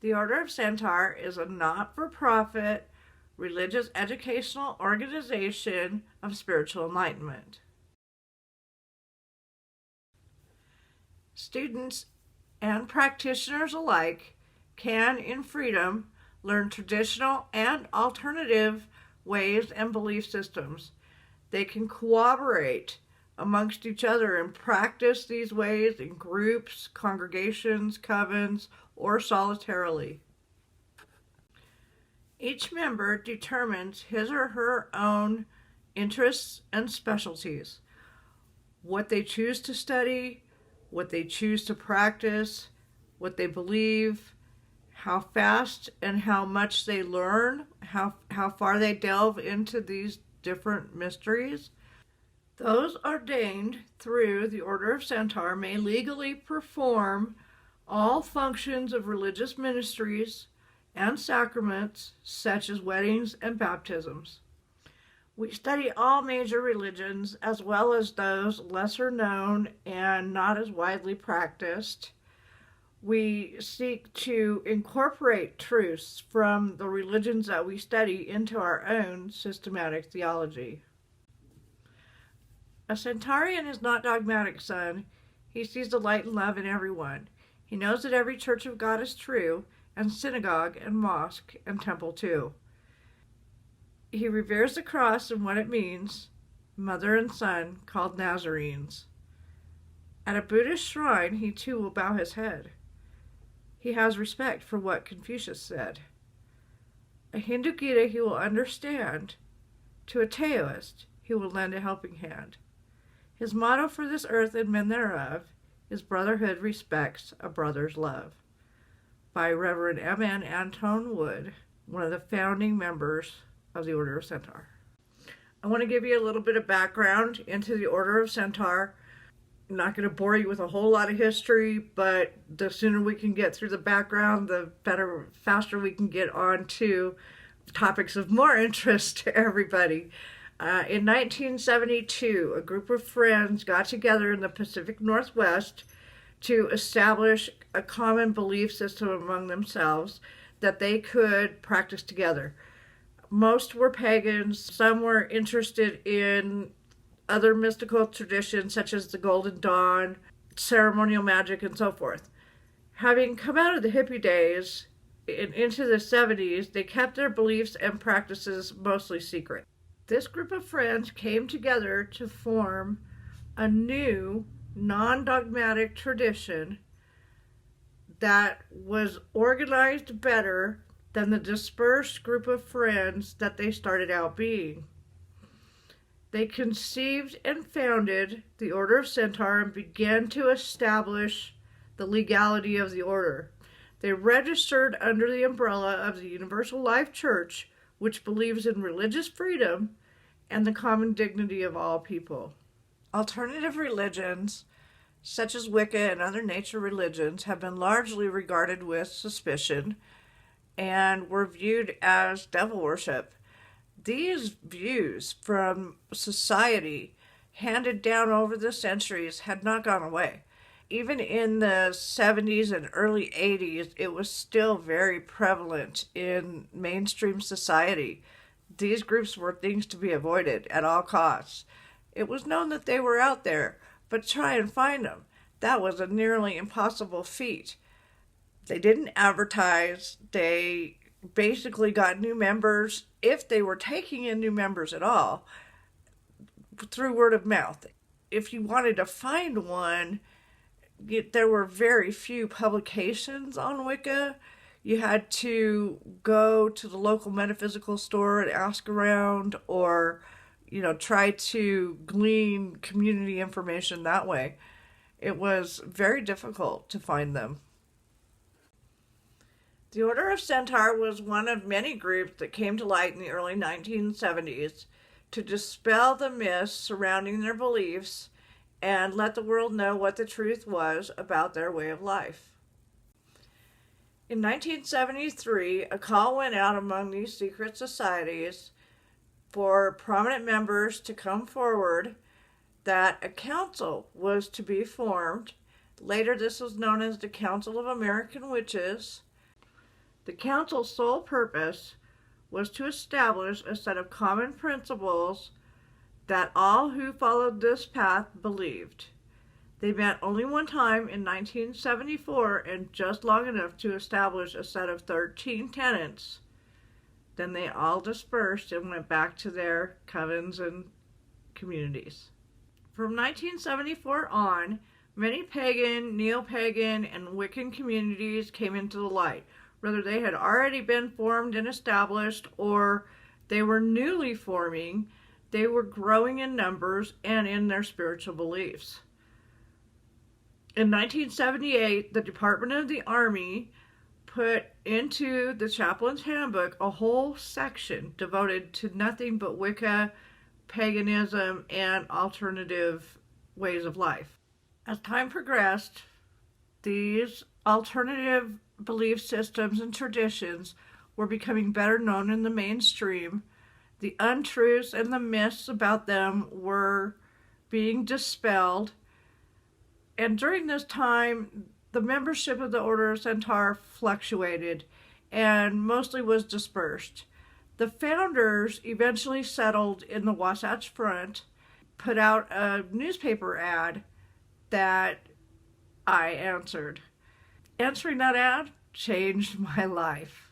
The Order of Sen-Taur is a not-for-profit religious educational organization of spiritual enlightenment. Students and practitioners alike can, in freedom, learn traditional and alternative ways and belief systems. They can cooperate amongst each other and practice these ways in groups, congregations, covens, or solitarily. Each member determines his or her own interests and specialties, what they choose to study, what they choose to practice, what they believe, how fast and how much they learn, how far they delve into these different mysteries. Those ordained through the Order of Sen-Taur may legally perform all functions of religious ministries and sacraments, such as weddings and baptisms. We study all major religions, as well as those lesser known and not as widely practiced. We seek to incorporate truths from the religions that we study into our own systematic theology. A Centaurian is not dogmatic, son. He sees the light and love in everyone. He knows that every church of God is true, and synagogue and mosque and temple too. He reveres the cross and what it means, mother and son called Nazarenes. At a Buddhist shrine, he too will bow his head. He has respect for what Confucius said. A Hindu Gita he will understand. To a Taoist, he will lend a helping hand. His motto for this earth and men thereof is brotherhood respects a brother's love. By Reverend M.N. Antone Wood, one of the founding members of the Order of Sen-Taur. I want to give you a little bit of background into the Order of Sen-Taur. I'm not going to bore you with a whole lot of history, but the sooner we can get through the background, the better, faster we can get on to topics of more interest to everybody. In 1972, a group of friends got together in the Pacific Northwest to establish a common belief system among themselves that they could practice together. Most were pagans, some were interested in other mystical traditions such as the Golden Dawn, ceremonial magic, and so forth. Having come out of the hippie days and into the 70s, they kept their beliefs and practices mostly secret. This group of friends came together to form a new, non-dogmatic tradition that was organized better than the dispersed group of friends that they started out being. They conceived and founded the Order of Sen-Taur and began to establish the legality of the order. They registered under the umbrella of the Universal Life Church, which believes in religious freedom and the common dignity of all people. Alternative religions, such as Wicca and other nature religions, have been largely regarded with suspicion and were viewed as devil worship. These views from society, handed down over the centuries, had not gone away. Even in the 70s and early 80s, it was still very prevalent in mainstream society. These groups were things to be avoided at all costs. It was known that they were out there, but try and find them. That was a nearly impossible feat. They didn't advertise. They basically got new members, if they were taking in new members at all, through word of mouth. If you wanted to find one, there were very few publications on Wicca. You had to go to the local metaphysical store and ask around, or try to glean community information that way. It was very difficult to find them. The Order of Sen-Taur was one of many groups that came to light in the early 1970s to dispel the myths surrounding their beliefs and let the world know what the truth was about their way of life. In 1973, a call went out among these secret societies for prominent members to come forward that a council was to be formed. Later, this was known as the Council of American Witches, The council's sole purpose was to establish a set of common principles that all who followed this path believed. They met only one time in 1974 and just long enough to establish a set of 13 tenets. Then they all dispersed and went back to their covens and communities. From 1974 on, many pagan, neo-pagan, and Wiccan communities came into the light, whether they had already been formed and established or they were newly forming. They were growing in numbers and in their spiritual beliefs. In 1978, the Department of the Army put into the Chaplain's Handbook a whole section devoted to nothing but Wicca, paganism, and alternative ways of life. As time progressed, these alternative belief systems and traditions were becoming better known in the mainstream. The untruths and the myths about them were being dispelled. And during this time, the membership of the Order of Sen-Taur fluctuated and mostly was dispersed. The founders eventually settled in the Wasatch Front, put out a newspaper ad that I answered. Answering that ad changed my life.